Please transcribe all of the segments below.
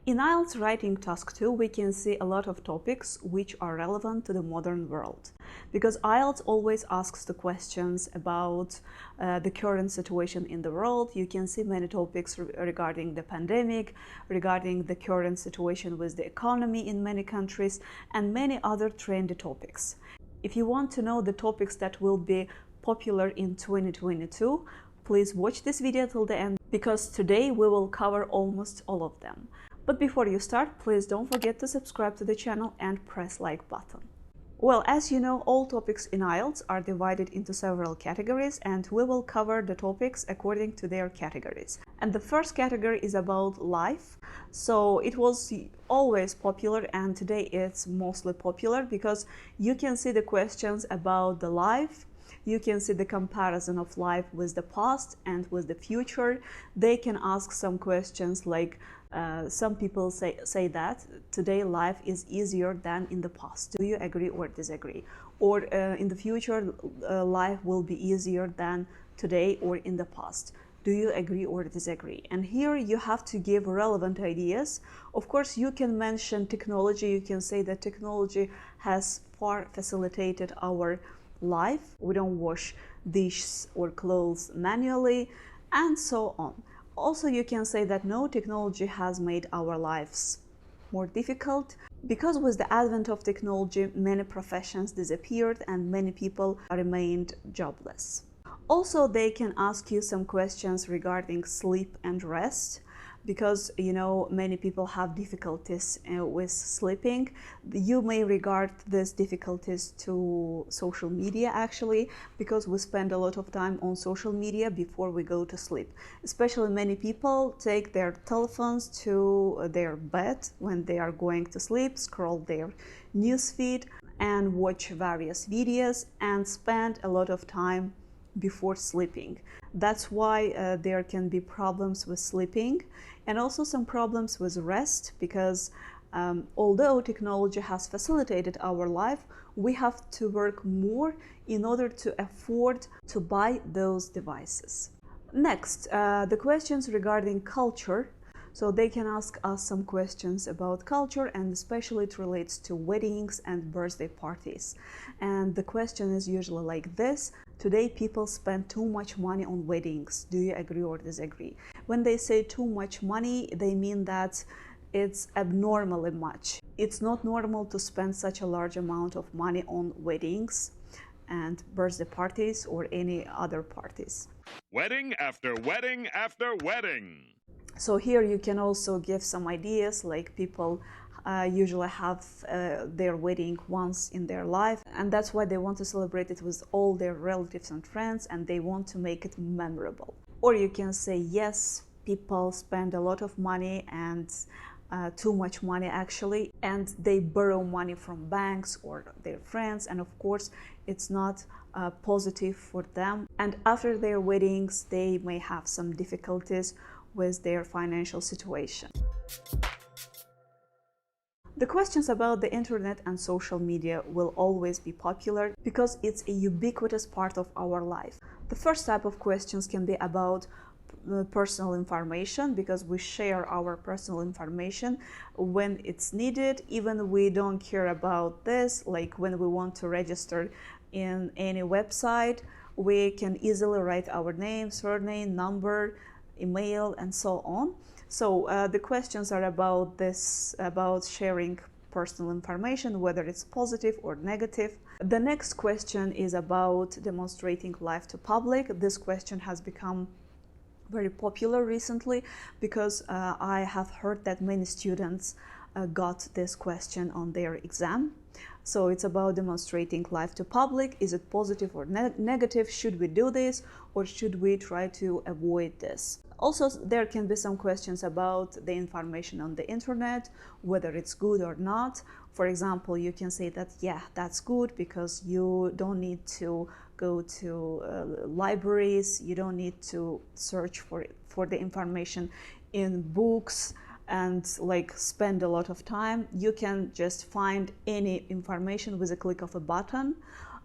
In IELTS Writing Task 2, we can see a lot of topics which are relevant to the modern world. Because IELTS always asks the questions about the current situation in the world. You can see many topics regarding the pandemic, regarding the current situation with the economy in many countries, and many other trendy topics. If you want to know the topics that will be popular in 2022, please watch this video till the end, because today we will cover almost all of them. But before you start, please don't forget to subscribe to the channel and press like button. Well, as you know, all topics in IELTS are divided into several categories, and we will cover the topics according to their categories. And the first category is about life. So it was always popular, and today it's mostly popular because you can see the questions about the life. You can see the comparison of life with the past and with the future. They can ask some questions like, some people say that today life is easier than in the past. Do you agree or disagree? Or in the future, life will be easier than today or in the past. Do you agree or disagree? And here you have to give relevant ideas. Of course, you can mention technology. You can say that technology has far facilitated our life. We don't wash dishes or clothes manually, and so on. Also, you can say that no, technology has made our lives more difficult, because with the advent of technology, many professions disappeared and many people remained jobless. Also, they can ask you some questions regarding sleep and rest, because you know many people have difficulties with sleeping. You may regard these difficulties to social media, actually, because we spend a lot of time on social media before we go to sleep. Especially many people take their telephones to their bed when they are going to sleep, scroll their newsfeed and watch various videos and spend a lot of time before sleeping. That's why there can be problems with sleeping, and also some problems with rest, because although technology has facilitated our life, we have to work more in order to afford to buy those devices. Next, the questions regarding culture. So they can ask us some questions about culture, and especially it relates to weddings and birthday parties. And the question is usually like this: today people spend too much money on weddings. Do you agree or disagree? When they say too much money, they mean that it's abnormally much. It's not normal to spend such a large amount of money on weddings and birthday parties or any other parties. Wedding after wedding after wedding. So here you can also give some ideas, like people usually have their wedding once in their life, and that's why they want to celebrate it with all their relatives and friends, and they want to make it memorable. Or you can say, yes, people spend a lot of money, and too much money actually, and they borrow money from banks or their friends, and of course it's not positive for them. And after their weddings, they may have some difficulties with their financial situation. The questions about the internet and social media will always be popular because it's a ubiquitous part of our life. The first type of questions can be about personal information, because we share our personal information when it's needed, even we don't care about this, like when we want to register in any website, we can easily write our name, surname, number, email, and so on. So the questions are about this, about sharing personal information, whether it's positive or negative. The next question is about demonstrating life to public. This question has become very popular recently, because I have heard that many students got this question on their exam. So it's about demonstrating life to public. Is it positive or negative? Should we do this, or should we try to avoid this? Also, there can be some questions about the information on the internet, whether it's good or not. For example, you can say that, yeah, that's good, because you don't need to go to libraries, you don't need to search for the information in books and like spend a lot of time. You can just find any information with a click of a button.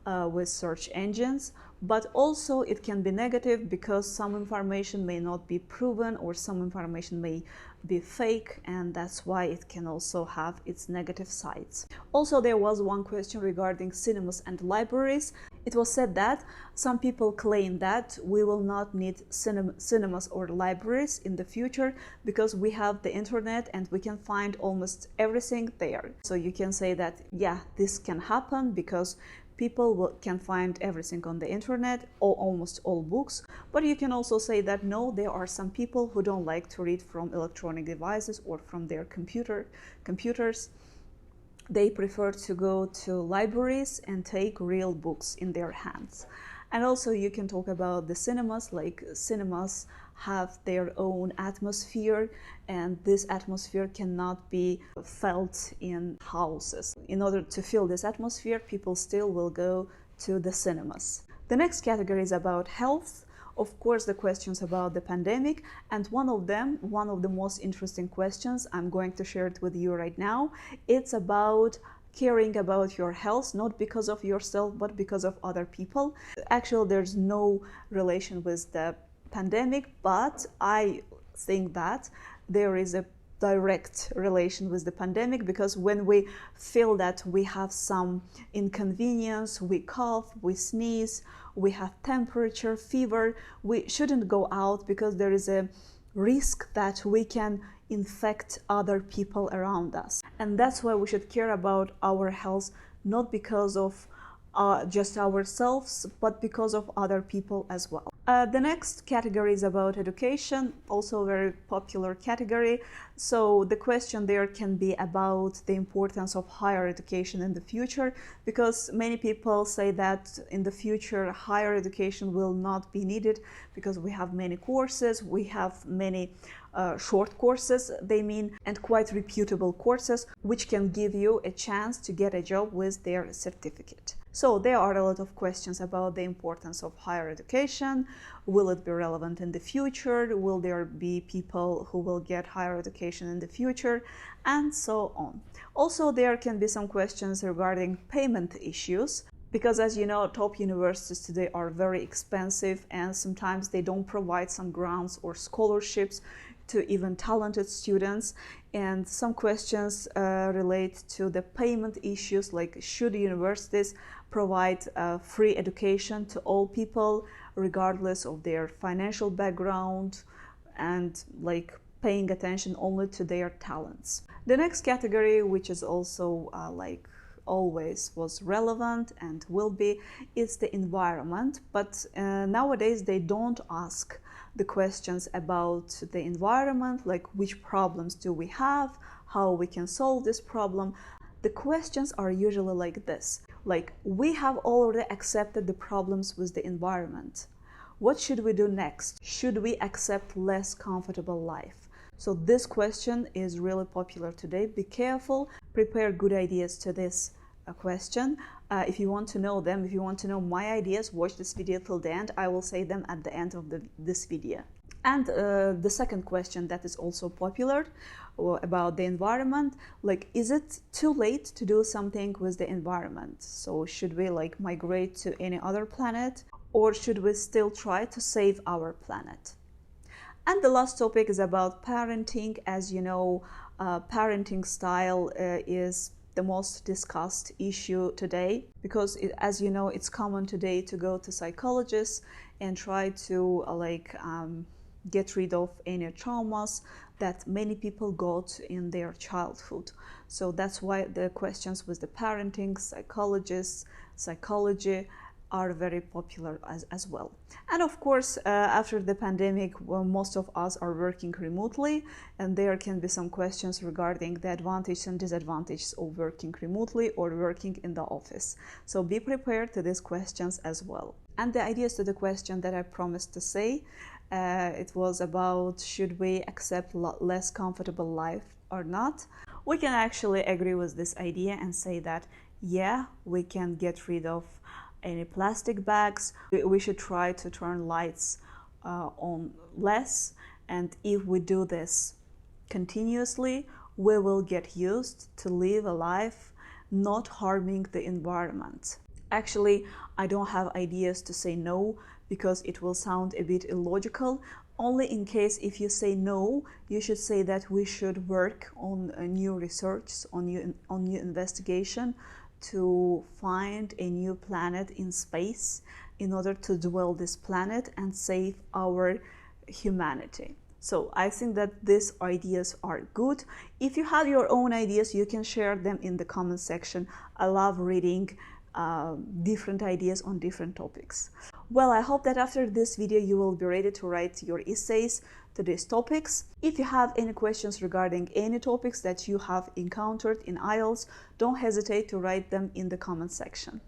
with search engines, but also it can be negative because some information may not be proven or some information may be fake, and that's why it can also have its negative sides. Also, there was one question regarding cinemas and libraries. It was said that some people claim that we will not need cinemas or libraries in the future because we have the internet and we can find almost everything there. So you can say that, yeah, this can happen because people can find everything on the internet, or almost all books. But you can also say that no, there are some people who don't like to read from electronic devices or from their computers. They prefer to go to libraries and take real books in their hands. And also you can talk about the cinemas, like cinemas have their own atmosphere, and this atmosphere cannot be felt in houses. In order to feel this atmosphere, people still will go to the cinemas. The next category is about health. Of course, the questions about the pandemic, and one of the most interesting questions, I'm going to share it with you right now. It's about caring about your health, not because of yourself, but because of other people. Actually, there's no relation with the pandemic, but I think that there is a direct relation with the pandemic, because when we feel that we have some inconvenience, we cough, we sneeze, we have temperature, fever, we shouldn't go out because there is a risk that we can infect other people around us. And that's why we should care about our health, not because of just ourselves, but because of other people as well. The next category is about education, also a very popular category. So the question there can be about the importance of higher education in the future, because many people say that in the future higher education will not be needed because we have many courses, we have many short courses, they mean, and quite reputable courses, which can give you a chance to get a job with their certificate. So there are a lot of questions about the importance of higher education. Will it be relevant in the future? Will there be people who will get higher education in the future? And so on. Also, there can be some questions regarding payment issues, because as you know, top universities today are very expensive, and sometimes they don't provide some grants or scholarships to even talented students. And some questions relate to the payment issues, like should universities provide free education to all people regardless of their financial background, and like paying attention only to their talents. The next category, which is also like always was relevant and will be, is the environment. But nowadays they don't ask the questions about the environment, like which problems do we have, how we can solve this problem. The questions are usually like this, like we have already accepted the problems with the environment. What should we do next? Should we accept less comfortable life? So this question is really popular today. Be careful, prepare good ideas to this question. If you want to know them, if you want to know my ideas, watch this video till the end. I will say them at the end of this video. And the second question that is also popular about the environment, like, is it too late to do something with the environment? So should we like migrate to any other planet, or should we still try to save our planet? And the last topic is about parenting. As you know, parenting style is the most discussed issue today, because as you know, it's common today to go to psychologists and try to get rid of any traumas that many people got in their childhood. So that's why the questions with the parenting, psychologists, psychology are very popular as well. And of course, after the pandemic, most of us are working remotely, and there can be some questions regarding the advantages and disadvantages of working remotely or working in the office. So be prepared to these questions as well. And the ideas to the question that I promised to say, it was about should we accept less comfortable life or not. We can actually agree with this idea and say that, yeah, we can get rid of any plastic bags. We should try to turn lights on less, and if we do this continuously, we will get used to live a life not harming the environment. Actually, I don't have ideas to say no because it will sound a bit illogical. Only in case if you say no, you should say that we should work on new research, on new investigation to find a new planet in space in order to dwell this planet and save our humanity. So I think that these ideas are good. If you have your own ideas, you can share them in the comment section. I love reading different ideas on different topics. Well, I hope that after this video you will be ready to write your essays to these topics. If you have any questions regarding any topics that you have encountered in IELTS, don't hesitate to write them in the comment section.